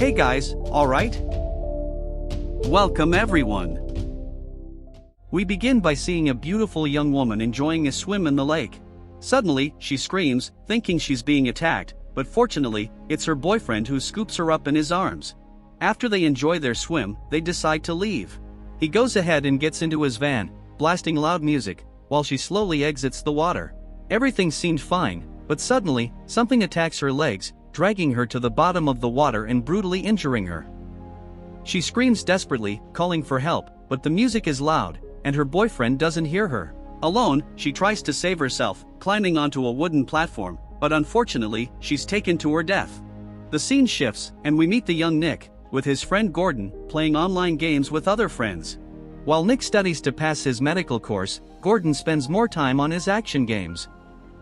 Hey guys, alright? Welcome everyone. We begin by seeing a beautiful young woman enjoying a swim in the lake. Suddenly, she screams, thinking she's being attacked, but fortunately, it's her boyfriend who scoops her up in his arms. After they enjoy their swim, they decide to leave. He goes ahead and gets into his van, blasting loud music, while she slowly exits the water. Everything seemed fine, but suddenly, something attacks her legs, dragging her to the bottom of the water and brutally injuring her. She screams desperately, calling for help, but the music is loud, and her boyfriend doesn't hear her. Alone, she tries to save herself, climbing onto a wooden platform, but unfortunately, she's taken to her death. The scene shifts, and we meet the young Nick, with his friend Gordon, playing online games with other friends. While Nick studies to pass his medical course, Gordon spends more time on his action games.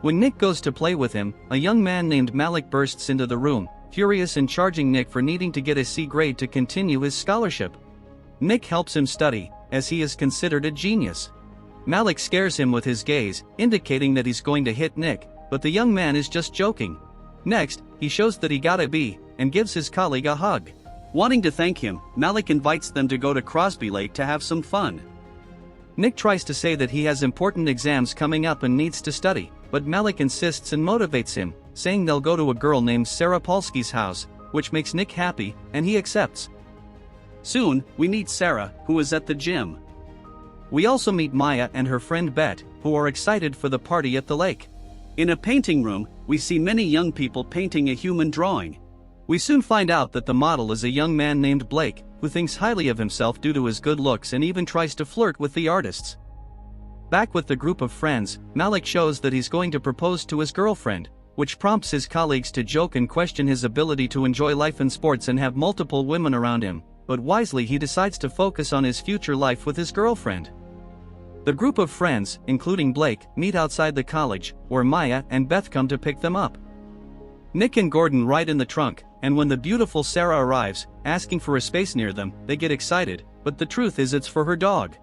When Nick goes to play with him, a young man named Malik bursts into the room, furious and charging Nick for needing to get a C grade to continue his scholarship. Nick helps him study, as he is considered a genius. Malik scares him with his gaze, indicating that he's going to hit Nick, but the young man is just joking. Next, he shows that he got a B, and gives his colleague a hug. Wanting to thank him, Malik invites them to go to Crosby Lake to have some fun. Nick tries to say that he has important exams coming up and needs to study, but Malik insists and motivates him, saying they'll go to a girl named Sarah Polsky's house, which makes Nick happy, and he accepts. Soon, we meet Sarah, who is at the gym. We also meet Maya and her friend Bet, who are excited for the party at the lake. In a painting room, we see many young people painting a human drawing. We soon find out that the model is a young man named Blake, who thinks highly of himself due to his good looks and even tries to flirt with the artists. Back with the group of friends, Malik shows that he's going to propose to his girlfriend, which prompts his colleagues to joke and question his ability to enjoy life in sports and have multiple women around him, but wisely he decides to focus on his future life with his girlfriend. The group of friends, including Blake, meet outside the college, where Maya and Beth come to pick them up. Nick and Gordon ride in the trunk, and when the beautiful Sarah arrives, asking for a space near them, they get excited, but the truth is it's for her dog.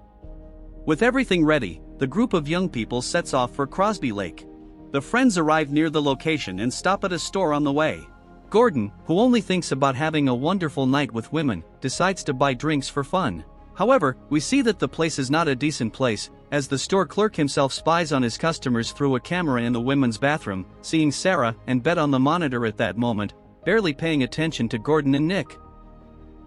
With everything ready, the group of young people sets off for Crosby Lake. The friends arrive near the location and stop at a store on the way. Gordon, who only thinks about having a wonderful night with women, decides to buy drinks for fun. However, we see that the place is not a decent place, as the store clerk himself spies on his customers through a camera in the women's bathroom, seeing Sarah and Bet on the monitor at that moment, barely paying attention to Gordon and Nick.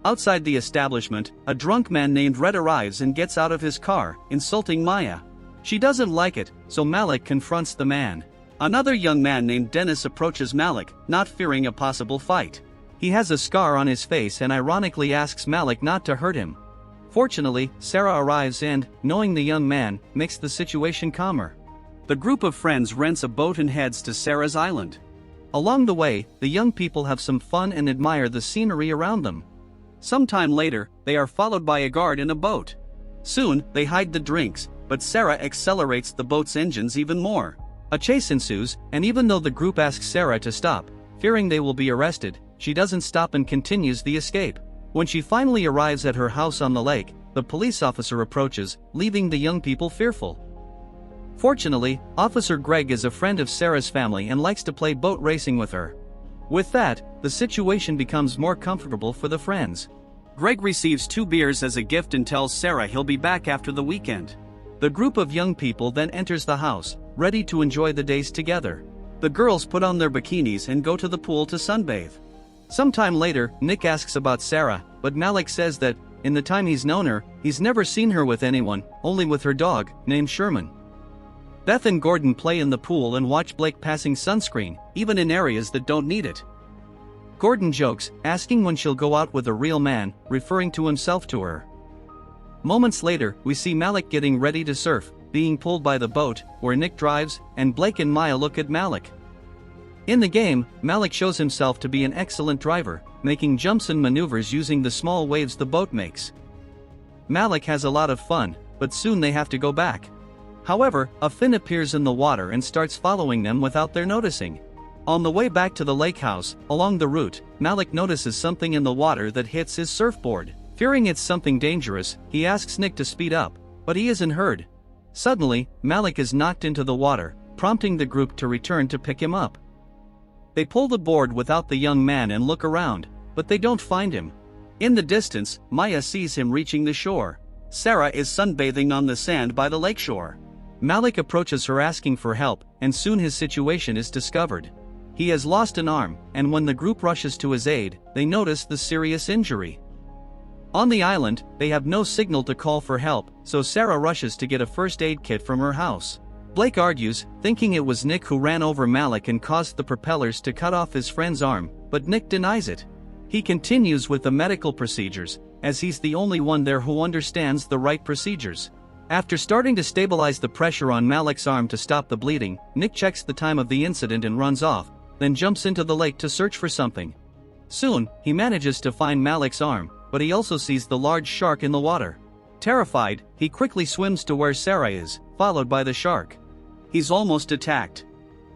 Outside the establishment, a drunk man named Red arrives and gets out of his car, insulting Maya. She doesn't like it, so Malik confronts the man. Another young man named Dennis approaches Malik, not fearing a possible fight. He has a scar on his face and ironically asks Malik not to hurt him. Fortunately, Sarah arrives and, knowing the young man, makes the situation calmer. The group of friends rents a boat and heads to Sarah's island. Along the way, the young people have some fun and admire the scenery around them. Sometime later, they are followed by a guard in a boat. Soon, they hide the drinks, but Sarah accelerates the boat's engines even more. A chase ensues, and even though the group asks Sarah to stop, fearing they will be arrested, she doesn't stop and continues the escape. When she finally arrives at her house on the lake, the police officer approaches, leaving the young people fearful. Fortunately, Officer Greg is a friend of Sarah's family and likes to play boat racing with her. With that, the situation becomes more comfortable for the friends. Greg receives 2 beers as a gift and tells Sarah he'll be back after the weekend. The group of young people then enters the house, ready to enjoy the days together. The girls put on their bikinis and go to the pool to sunbathe. Sometime later, Nick asks about Sarah, but Malik says that, in the time he's known her, he's never seen her with anyone, only with her dog, named Sherman. Beth and Gordon play in the pool and watch Blake passing sunscreen, even in areas that don't need it. Gordon jokes, asking when she'll go out with a real man, referring to himself to her. Moments later, we see Malik getting ready to surf, being pulled by the boat, where Nick drives, and Blake and Maya look at Malik. In the game, Malik shows himself to be an excellent driver, making jumps and maneuvers using the small waves the boat makes. Malik has a lot of fun, but soon they have to go back. However, a fin appears in the water and starts following them without their noticing. On the way back to the lake house, along the route, Malik notices something in the water that hits his surfboard. Fearing it's something dangerous, he asks Nick to speed up, but he isn't heard. Suddenly, Malik is knocked into the water, prompting the group to return to pick him up. They pull the board without the young man and look around, but they don't find him. In the distance, Maya sees him reaching the shore. Sarah is sunbathing on the sand by the lakeshore. Malik approaches her asking for help, and soon his situation is discovered. He has lost an arm, and when the group rushes to his aid, they notice the serious injury. On the island, they have no signal to call for help, so Sarah rushes to get a first aid kit from her house. Blake argues, thinking it was Nick who ran over Malik and caused the propellers to cut off his friend's arm, but Nick denies it. He continues with the medical procedures, as he's the only one there who understands the right procedures. After starting to stabilize the pressure on Malik's arm to stop the bleeding, Nick checks the time of the incident and runs off, then jumps into the lake to search for something. Soon, he manages to find Malik's arm, but he also sees the large shark in the water. Terrified, he quickly swims to where Sarah is, followed by the shark. He's almost attacked.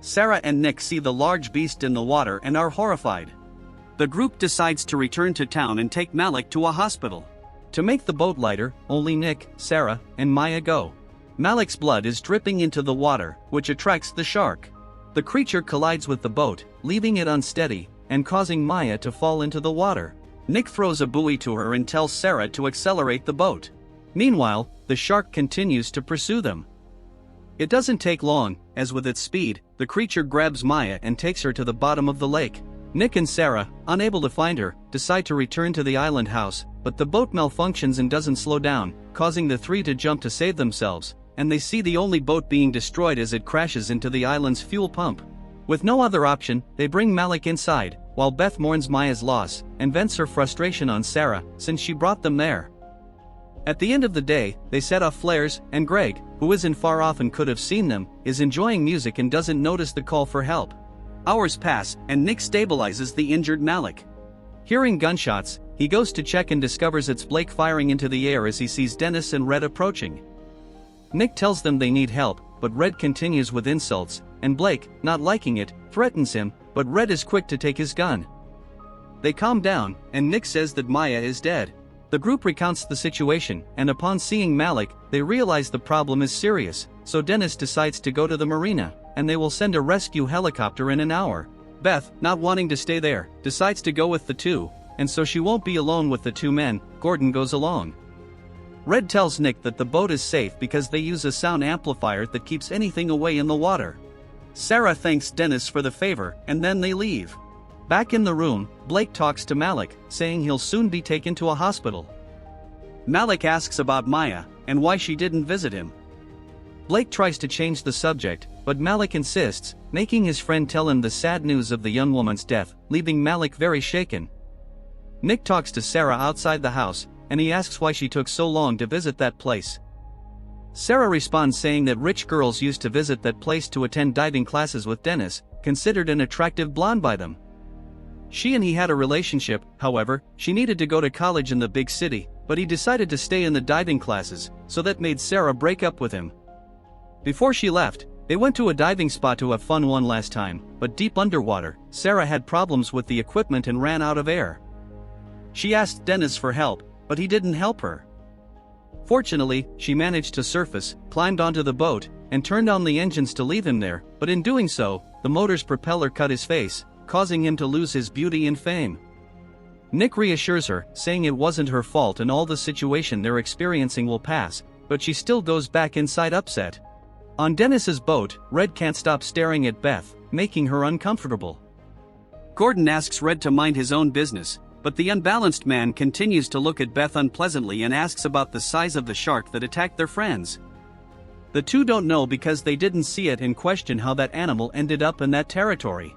Sarah and Nick see the large beast in the water and are horrified. The group decides to return to town and take Malik to a hospital. To make the boat lighter, only Nick, Sarah, and Maya go. Malik's blood is dripping into the water, which attracts the shark. The creature collides with the boat, leaving it unsteady, and causing Maya to fall into the water. Nick throws a buoy to her and tells Sarah to accelerate the boat. Meanwhile, the shark continues to pursue them. It doesn't take long, as with its speed, the creature grabs Maya and takes her to the bottom of the lake. Nick and Sarah, unable to find her, decide to return to the island house, but the boat malfunctions and doesn't slow down, causing the three to jump to save themselves, and they see the only boat being destroyed as it crashes into the island's fuel pump. With no other option, they bring Malik inside, while Beth mourns Maya's loss, and vents her frustration on Sarah, since she brought them there. At the end of the day, they set off flares, and Greg, who isn't far off and could have seen them, is enjoying music and doesn't notice the call for help. Hours pass, and Nick stabilizes the injured Malik. Hearing gunshots, he goes to check and discovers it's Blake firing into the air as he sees Dennis and Red approaching. Nick tells them they need help, but Red continues with insults, and Blake, not liking it, threatens him, but Red is quick to take his gun. They calm down, and Nick says that Maya is dead. The group recounts the situation, and upon seeing Malik, they realize the problem is serious, so Dennis decides to go to the marina, and they will send a rescue helicopter in an hour. Beth, not wanting to stay there, decides to go with the two, and so she won't be alone with the two men. Gordon goes along. Red tells Nick that the boat is safe because they use a sound amplifier that keeps anything away in the water. Sarah thanks Dennis for the favor, and then they leave. Back in the room, Blake talks to Malik, saying he'll soon be taken to a hospital. Malik asks about Maya, and why she didn't visit him. Blake tries to change the subject, but Malik insists, making his friend tell him the sad news of the young woman's death, leaving Malik very shaken. Nick talks to Sarah outside the house, and he asks why she took so long to visit that place. Sarah responds saying that rich girls used to visit that place to attend diving classes with Dennis, considered an attractive blonde by them. She and he had a relationship, however, she needed to go to college in the big city, but he decided to stay in the diving classes, so that made Sarah break up with him. Before she left, they went to a diving spot to have fun one last time, but deep underwater, Sarah had problems with the equipment and ran out of air. She asked Dennis for help, but he didn't help her. Fortunately, she managed to surface, climbed onto the boat, and turned on the engines to leave him there, but in doing so, the motor's propeller cut his face, causing him to lose his beauty and fame. Nick reassures her, saying it wasn't her fault and all the situation they're experiencing will pass, but she still goes back inside upset. On Dennis's boat, Red can't stop staring at Beth, making her uncomfortable. Gordon asks Red to mind his own business, but the unbalanced man continues to look at Beth unpleasantly and asks about the size of the shark that attacked their friends. The two don't know because they didn't see it and question how that animal ended up in that territory.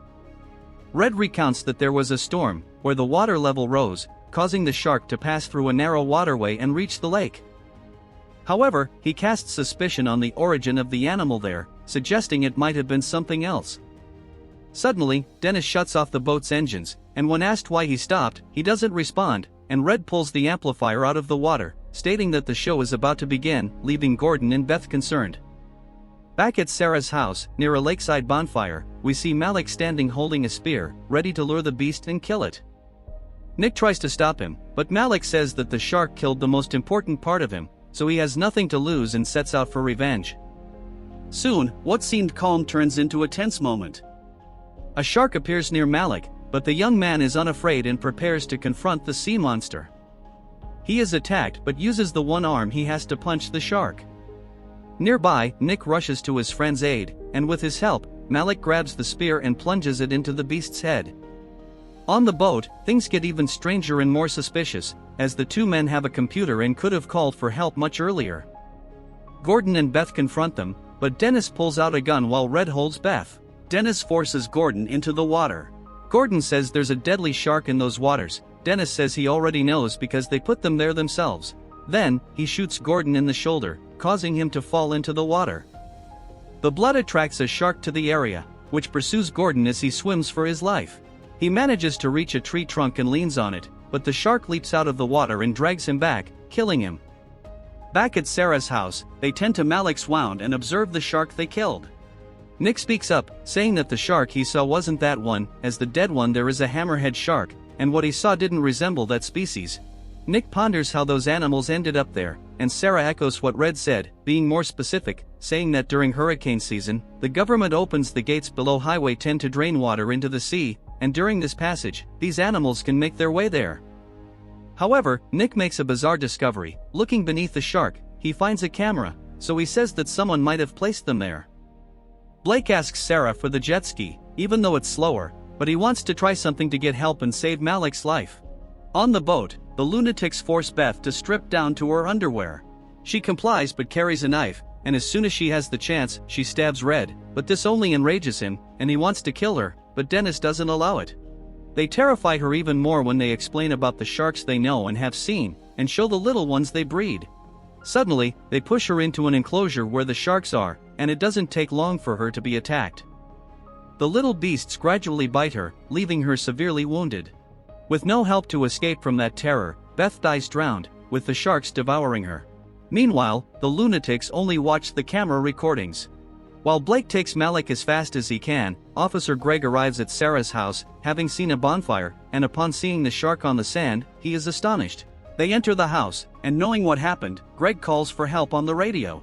Red recounts that there was a storm, where the water level rose, causing the shark to pass through a narrow waterway and reach the lake. However, he casts suspicion on the origin of the animal there, suggesting it might have been something else. Suddenly, Dennis shuts off the boat's engines, and when asked why he stopped, he doesn't respond, and Red pulls the amplifier out of the water, stating that the show is about to begin, leaving Gordon and Beth concerned. Back at Sarah's house, near a lakeside bonfire, we see Malik standing holding a spear, ready to lure the beast and kill it. Nick tries to stop him, but Malik says that the shark killed the most important part of him, so he has nothing to lose and sets out for revenge. Soon, what seemed calm turns into a tense moment. A shark appears near Malik, but the young man is unafraid and prepares to confront the sea monster. He is attacked but uses the one arm he has to punch the shark. Nearby, Nick rushes to his friend's aid, and with his help, Malik grabs the spear and plunges it into the beast's head. On the boat, things get even stranger and more suspicious, as the two men have a computer and could have called for help much earlier. Gordon and Beth confront them, but Dennis pulls out a gun while Red holds Beth. Dennis forces Gordon into the water. Gordon says there's a deadly shark in those waters. Dennis says he already knows because they put them there themselves. Then, he shoots Gordon in the shoulder, causing him to fall into the water. The blood attracts a shark to the area, which pursues Gordon as he swims for his life. He manages to reach a tree trunk and leans on it, but the shark leaps out of the water and drags him back, killing him. Back at Sarah's house, they tend to Malik's wound and observe the shark they killed. Nick speaks up, saying that the shark he saw wasn't that one, as the dead one there is a hammerhead shark, and what he saw didn't resemble that species. Nick ponders how those animals ended up there, and Sarah echoes what Red said, being more specific, saying that during hurricane season, the government opens the gates below Highway 10 to drain water into the sea, and during this passage, these animals can make their way there. However, Nick makes a bizarre discovery. Looking beneath the shark, he finds a camera, so he says that someone might have placed them there. Blake asks Sarah for the jet ski, even though it's slower, but he wants to try something to get help and save Malik's life. On the boat, the lunatics force Beth to strip down to her underwear. She complies but carries a knife, and as soon as she has the chance, she stabs Red, but this only enrages him, and he wants to kill her, but Dennis doesn't allow it. They terrify her even more when they explain about the sharks they know and have seen, and show the little ones they breed. Suddenly, they push her into an enclosure where the sharks are, and it doesn't take long for her to be attacked. The little beasts gradually bite her, leaving her severely wounded. With no help to escape from that terror, Beth dies drowned, with the sharks devouring her. Meanwhile, the lunatics only watch the camera recordings. While Blake takes Malik as fast as he can, Officer Greg arrives at Sarah's house, having seen a bonfire, and upon seeing the shark on the sand, he is astonished. They enter the house, and knowing what happened, Greg calls for help on the radio.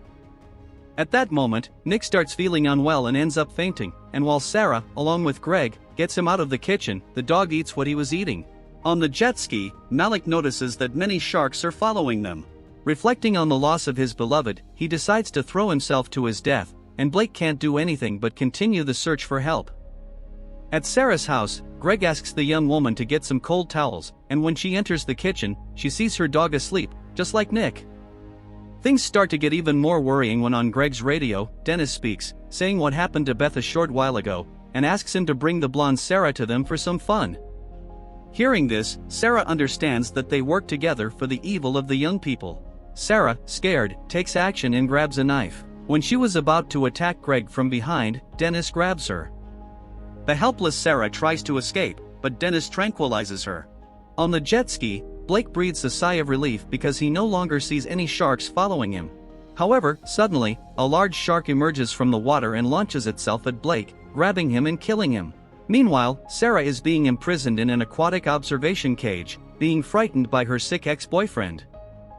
At that moment, Nick starts feeling unwell and ends up fainting, and while Sarah, along with Greg, gets him out of the kitchen, the dog eats what he was eating. On the jet ski, Malik notices that many sharks are following them. Reflecting on the loss of his beloved, he decides to throw himself to his death, and Blake can't do anything but continue the search for help. At Sarah's house, Greg asks the young woman to get some cold towels, and when she enters the kitchen, she sees her dog asleep, just like Nick. Things start to get even more worrying when on Greg's radio, Dennis speaks, saying what happened to Beth a short while ago, and asks him to bring the blonde Sarah to them for some fun. Hearing this, Sarah understands that they work together for the evil of the young people. Sarah, scared, takes action and grabs a knife. When she was about to attack Greg from behind, Dennis grabs her. The helpless Sarah tries to escape, but Dennis tranquilizes her. On the jet ski, Blake breathes a sigh of relief because he no longer sees any sharks following him. However, suddenly, a large shark emerges from the water and launches itself at Blake, grabbing him and killing him. Meanwhile, Sarah is being imprisoned in an aquatic observation cage, being frightened by her sick ex-boyfriend.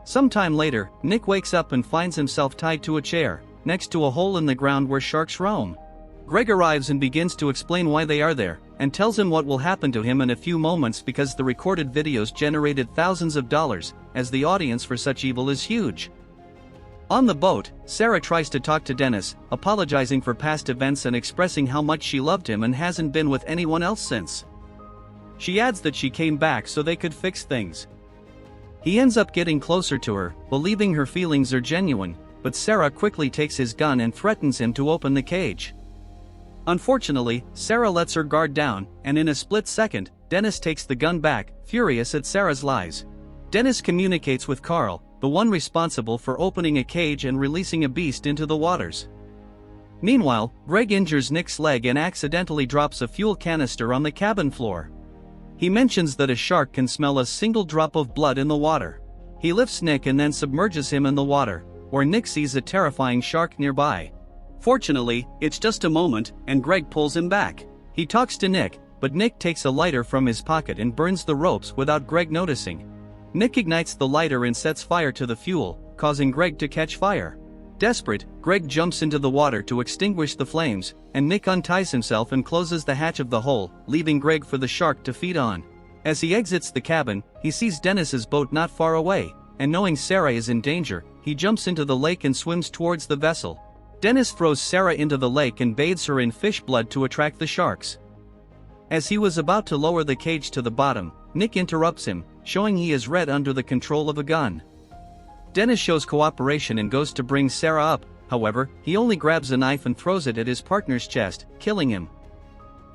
Sometime later, Nick wakes up and finds himself tied to a chair, next to a hole in the ground where sharks roam. Greg arrives and begins to explain why they are there, and tells him what will happen to him in a few moments because the recorded videos generated thousands of dollars, as the audience for such evil is huge. On the boat, Sarah tries to talk to Dennis, apologizing for past events and expressing how much she loved him and hasn't been with anyone else since. She adds that she came back so they could fix things. He ends up getting closer to her, believing her feelings are genuine, but Sarah quickly takes his gun and threatens him to open the cage. Unfortunately, Sarah lets her guard down, and in a split second, Dennis takes the gun back, furious at Sarah's lies. Dennis communicates with Carl, the one responsible for opening a cage and releasing a beast into the waters. Meanwhile, Greg injures Nick's leg and accidentally drops a fuel canister on the cabin floor. He mentions that a shark can smell a single drop of blood in the water. He lifts Nick and then submerges him in the water, where Nick sees a terrifying shark nearby. Fortunately, it's just a moment, and Greg pulls him back. He talks to Nick, but Nick takes a lighter from his pocket and burns the ropes without Greg noticing. Nick ignites the lighter and sets fire to the fuel, causing Greg to catch fire. Desperate, Greg jumps into the water to extinguish the flames, and Nick unties himself and closes the hatch of the hole, leaving Greg for the shark to feed on. As he exits the cabin, he sees Dennis's boat not far away, and knowing Sarah is in danger, he jumps into the lake and swims towards the vessel. Dennis throws Sarah into the lake and bathes her in fish blood to attract the sharks. As he was about to lower the cage to the bottom, Nick interrupts him, showing he is red under the control of a gun. Dennis shows cooperation and goes to bring Sarah up, however, he only grabs a knife and throws it at his partner's chest, killing him.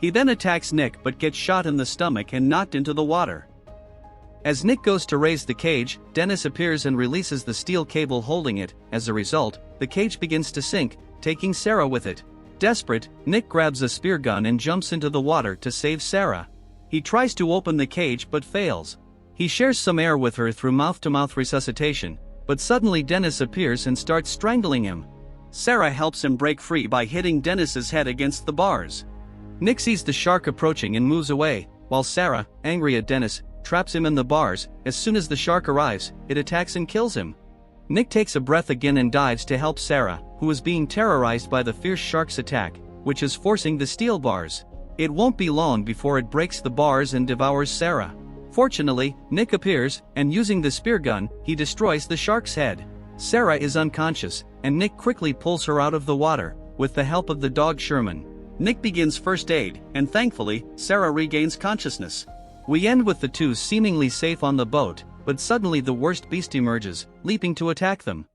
He then attacks Nick but gets shot in the stomach and knocked into the water. As Nick goes to raise the cage, Dennis appears and releases the steel cable holding it. As a result, the cage begins to sink, taking Sarah with it. Desperate, Nick grabs a spear gun and jumps into the water to save Sarah. He tries to open the cage but fails. He shares some air with her through mouth-to-mouth resuscitation, but suddenly Dennis appears and starts strangling him. Sarah helps him break free by hitting Dennis's head against the bars. Nick sees the shark approaching and moves away, while Sarah, angry at Dennis, traps him in the bars. As soon as the shark arrives, it attacks and kills him. Nick takes a breath again and dives to help Sarah, who is being terrorized by the fierce shark's attack, which is forcing the steel bars. It won't be long before it breaks the bars and devours Sarah. Fortunately, Nick appears, and using the spear gun, he destroys the shark's head. Sarah is unconscious, and Nick quickly pulls her out of the water, with the help of the dog Sherman. Nick begins first aid, and thankfully, Sarah regains consciousness. We end with the two seemingly safe on the boat, but suddenly the worst beast emerges, leaping to attack them.